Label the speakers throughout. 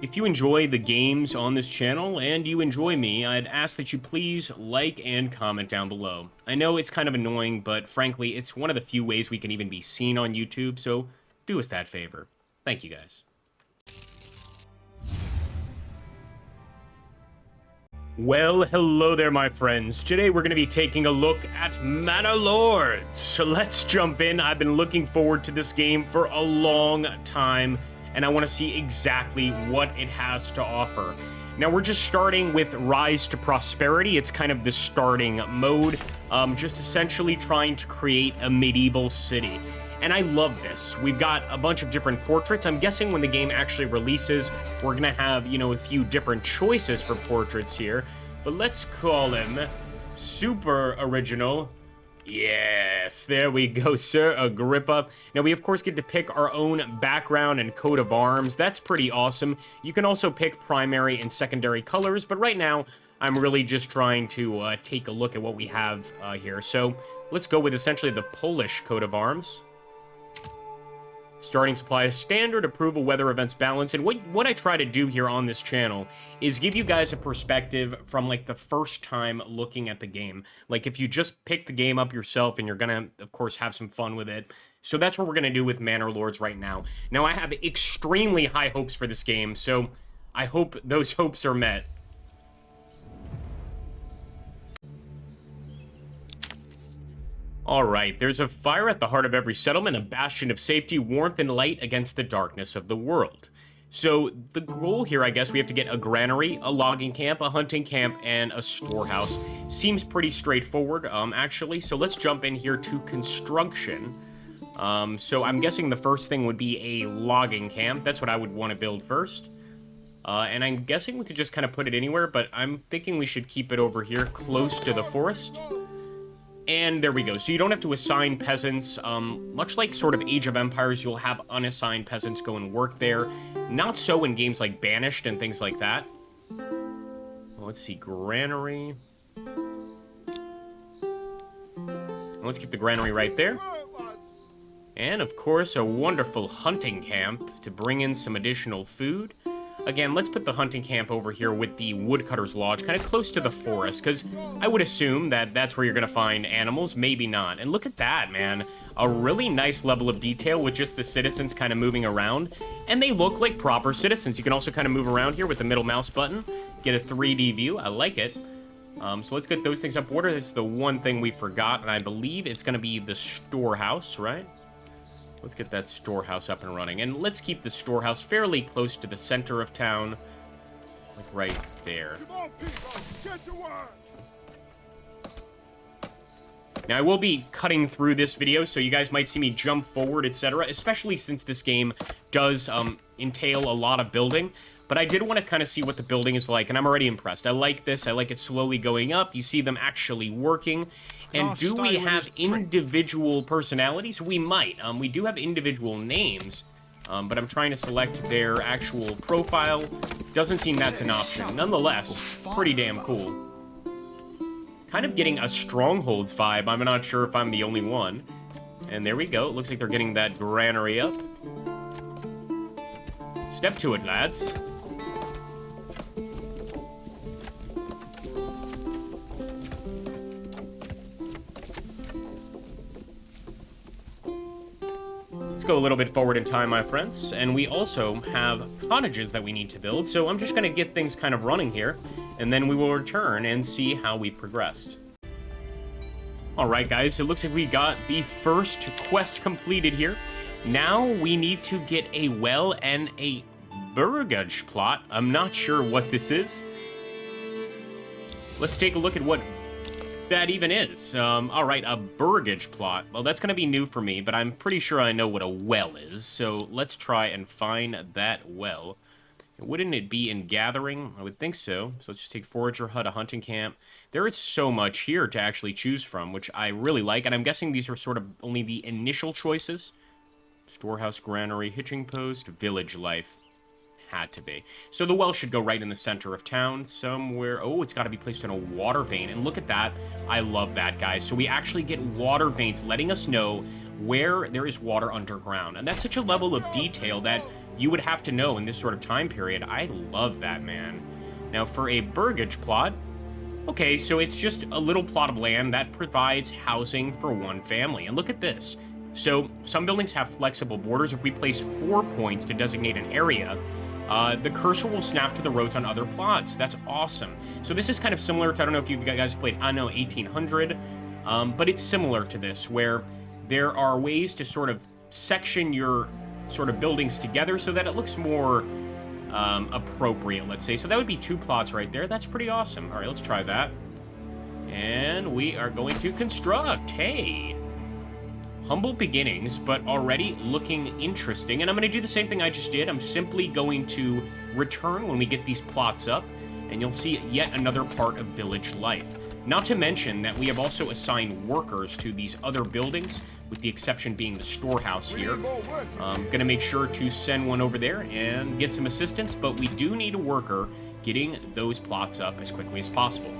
Speaker 1: If you enjoy the games on this channel and you enjoy me, I'd ask that you please like and comment down below. I know it's kind of annoying, but frankly, it's one of the few ways we can even be seen on YouTube, so do us that favor. Thank you guys. Well, hello there, my friends. Today we're going to be taking a look at MANOR LORDS. So let's jump in. I've been looking forward to this game for a long time, and I want to see exactly what it has to offer. Now, we're just starting with Rise to Prosperity. It's kind of the starting mode, just essentially trying to create a medieval city. And I love this. We've got a bunch of different portraits. I'm guessing when the game actually releases, we're going to have, a few different choices for portraits here. But let's call him Super Original. Yes, there we go, Sir Agrippa. Now, we, of course, get to pick our own background and coat of arms. That's pretty awesome. You can also pick primary and secondary colors, but right now, I'm really just trying to take a look at what we have here. So, let's go with essentially the Polish coat of arms. Starting supply is standard, approval, weather events balance. And what I try to do here on this channel is give you guys a perspective from, like, the first time looking at the game. Like, if you just pick the game up yourself and you're gonna, of course, have some fun with it. So that's what we're gonna do with MANOR LORDS right now. Now, I have extremely high hopes for this game, so I hope those hopes are met. Alright, there's a fire at the heart of every settlement, a bastion of safety, warmth, and light against the darkness of the world. So, the goal here, I guess, we have to get a granary, a logging camp, a hunting camp, and a storehouse. Seems pretty straightforward, actually, so let's jump in here to construction. So I'm guessing the first thing would be a logging camp. That's what I would want to build first. And I'm guessing we could just kind of put it anywhere, but I'm thinking we should keep it over here, close to the forest. And there we go. So you don't have to assign peasants. Much like sort of Age of Empires, you'll have unassigned peasants go and work there. Not so in games like Banished and things like that. Well, let's see. Granary. Let's keep the granary right there. And, of course, a wonderful hunting camp to bring in some additional food. Again, let's put the hunting camp over here with the woodcutter's lodge, kind of close to the forest, because I would assume that that's where you're going to find animals, maybe not. And look at that, man. A really nice level of detail with just the citizens kind of moving around, and they look like proper citizens. You can also kind of move around here with the middle mouse button, get a 3D view. I like it. So let's get those things up order. That's the one thing we forgot, and I believe it's going to be the storehouse, right? Let's get that storehouse up and running. And let's keep the storehouse fairly close to the center of town. Like right there.
Speaker 2: Come on, people, get to work.
Speaker 1: Now, I will be cutting through this video, so you guys might see me jump forward, etc. Especially since this game does entail a lot of building. But I did want to kind of see what the building is like, and I'm already impressed. I like this. I like it slowly going up. You see them actually working. And do we have individual personalities? We might. We do have individual names, but I'm trying to select their actual profile. Doesn't seem that's an option. Nonetheless, pretty damn cool. Kind of getting a Strongholds vibe. I'm not sure if I'm the only one. And there we go. It looks like they're getting that granary up. Step to it, lads. Let's go a little bit forward in time, my friends, and we also have cottages that we need to build, so I'm just going to get things kind of running here, and then we will return and see how we progressed. Alright guys, it looks like we got the first quest completed here. Now we need to get a well and a burgage plot. I'm not sure what this is. Let's take a look at what that even is. Alright, a burgage plot. Well, that's going to be new for me, but I'm pretty sure I know what a well is, so let's try and find that well. Wouldn't it be in gathering? I would think so. So let's just take forager hut, a hunting camp. There is so much here to actually choose from, which I really like, and I'm guessing these are sort of only the initial choices. Storehouse, granary, hitching post, village life. Had to be. So the well should go right in the center of town somewhere. Oh, it's got to be placed in a water vein. And look at that. I love that, guys. So we actually get water veins letting us know where there is water underground. And that's such a level of detail that you would have to know in this sort of time period. I love that, man. Now, for a burgage plot, okay, so it's just a little plot of land that provides housing for one family. And look at this. So some buildings have flexible borders. If we place 4 points to designate an area, the cursor will snap to the roads on other plots. That's awesome. So this is kind of similar to, I don't know if you guys played Anno 1800, but it's similar to this, where there are ways to sort of section your sort of buildings together so that it looks more appropriate, let's say. So that would be 2 plots right there. That's pretty awesome. All right, let's try that. And we are going to construct. Hey. Humble beginnings, but already looking interesting. And I'm going to do the same thing I just did. I'm simply going to return when we get these plots up, and you'll see yet another part of village life. Not to mention that we have also assigned workers to these other buildings, with the exception being the storehouse here. I'm going to make sure to send one over there and get some assistance, but we do need a worker getting those plots up as quickly as possible.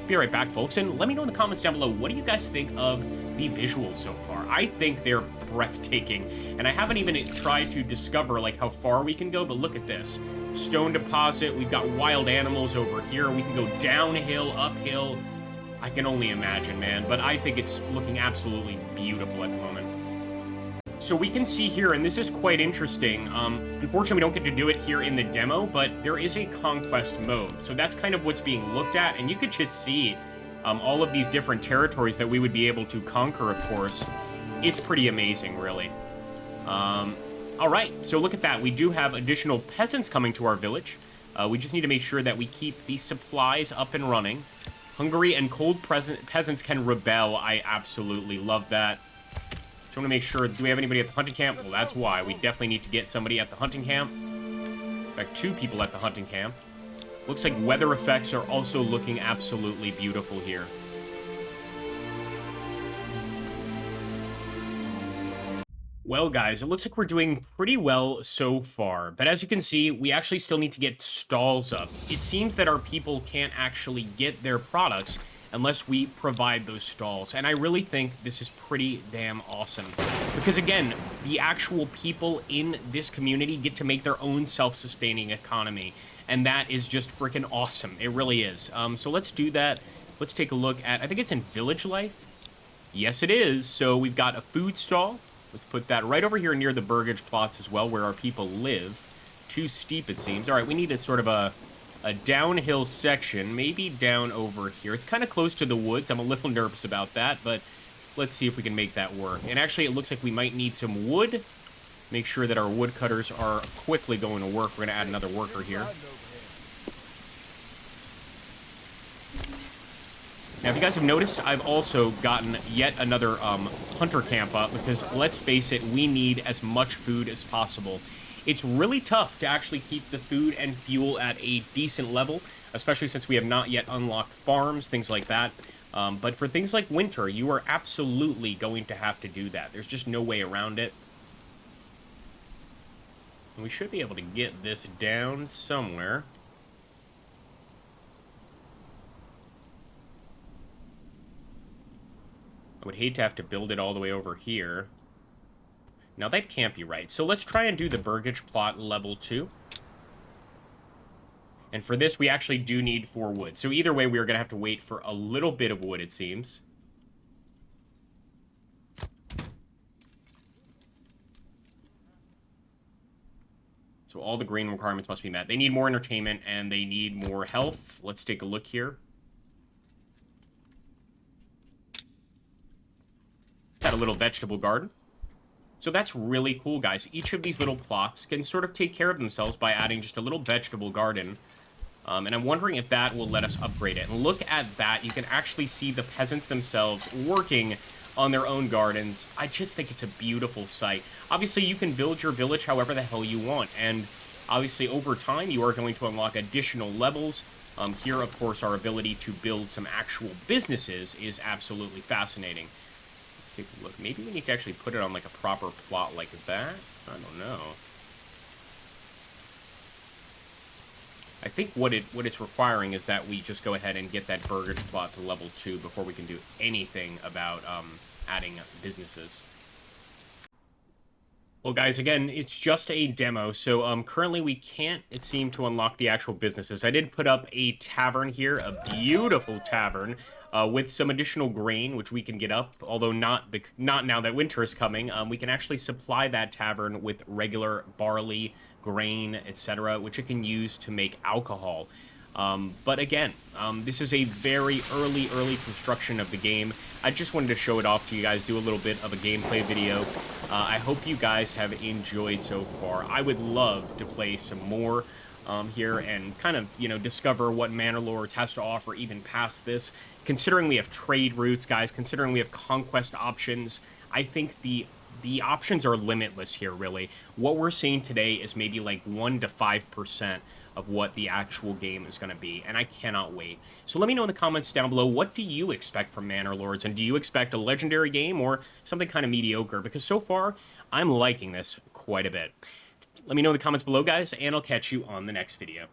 Speaker 1: Be right back, folks, and let me know in the comments down below, what do you guys think of the visuals so far? I think they're breathtaking, and I haven't even tried to discover like how far we can go, but look at this. Stone deposit, we've got wild animals over here, we can go downhill, uphill. I can only imagine, man, but I think it's looking absolutely beautiful at the moment. So we can see here, and this is quite interesting, unfortunately we don't get to do it here in the demo, but there is a conquest mode. So that's kind of what's being looked at, and you could just see all of these different territories that we would be able to conquer, of course. It's pretty amazing, really. All right, so look at that. We do have additional peasants coming to our village. We just need to make sure that we keep these supplies up and running. Hungry and cold peasants can rebel. I absolutely love that. Just want to make sure, do we have anybody at the hunting camp? Well, that's why. We definitely need to get somebody at the hunting camp. In fact, 2 people at the hunting camp. Looks like weather effects are also looking absolutely beautiful here. Well, guys, it looks like we're doing pretty well so far. But as you can see, we actually still need to get stalls up. It seems that our people can't actually get their products unless we provide those stalls. And I really think this is pretty damn awesome. Because again, the actual people in this community get to make their own self-sustaining economy. And that is just freaking awesome. It really is. So let's do that. Let's take a look at, I think it's in village life. Yes, it is. So we've got a food stall. Let's put that right over here near the burgage plots as well, where our people live. Too steep, it seems. All right, we need a sort of a downhill section, maybe down over here. It's kind of close to the woods. I'm a little nervous about that, but let's see if we can make that work. And actually, it looks like we might need some wood. Make sure that our woodcutters are quickly going to work. We're going to add another worker here. Now, if you guys have noticed, I've also gotten yet another hunter camp up, because let's face it, we need as much food as possible. It's really tough to actually keep the food and fuel at a decent level, especially since we have not yet unlocked farms, things like that. But for things like winter, you are absolutely going to have to do that. There's just no way around it. And we should be able to get this down somewhere. I would hate to have to build it all the way over here. Now, that can't be right. So let's try and do the burgage plot level 2. And for this, we actually do need 4 wood. So either way, we're going to have to wait for a little bit of wood, it seems. So all the green requirements must be met. They need more entertainment, and they need more health. Let's take a look here. Got a little vegetable garden. So that's really cool, guys. Each of these little plots can sort of take care of themselves by adding just a little vegetable garden. And I'm wondering if that will let us upgrade it. And look at that. You can actually see the peasants themselves working on their own gardens. I just think it's a beautiful sight. Obviously, you can build your village however the hell you want. And obviously, over time, you are going to unlock additional levels. Here, of course, our ability to build some actual businesses is absolutely fascinating. Take a look. Maybe we need to actually put it on like a proper plot like that. I don't know. I think what it's requiring is that we just go ahead and get that burgage plot to level 2 before we can do anything about adding businesses. Well, guys, again, it's just a demo, so currently we can't, it seemed, to unlock the actual businesses. I did put up a tavern here, a beautiful tavern, with some additional grain, which we can get up, although not now that winter is coming. We can actually supply that tavern with regular barley, grain, etc., which it can use to make alcohol. But again, this is a very early construction of the game. I just wanted to show it off to you guys, do a little bit of a gameplay video. I hope you guys have enjoyed so far. I would love to play some more here and kind of, you know, discover what Manor Lords has to offer even past this. Considering we have trade routes, guys, considering we have conquest options, I think the options are limitless here, really. What we're seeing today is maybe like 1 to 5% of what the actual game is going to be, and I cannot wait. So let me know in the comments down below, what do you expect from Manor Lords, and do you expect a legendary game or something kind of mediocre? Because so far, I'm liking this quite a bit. Let me know in the comments below, guys, and I'll catch you on the next video.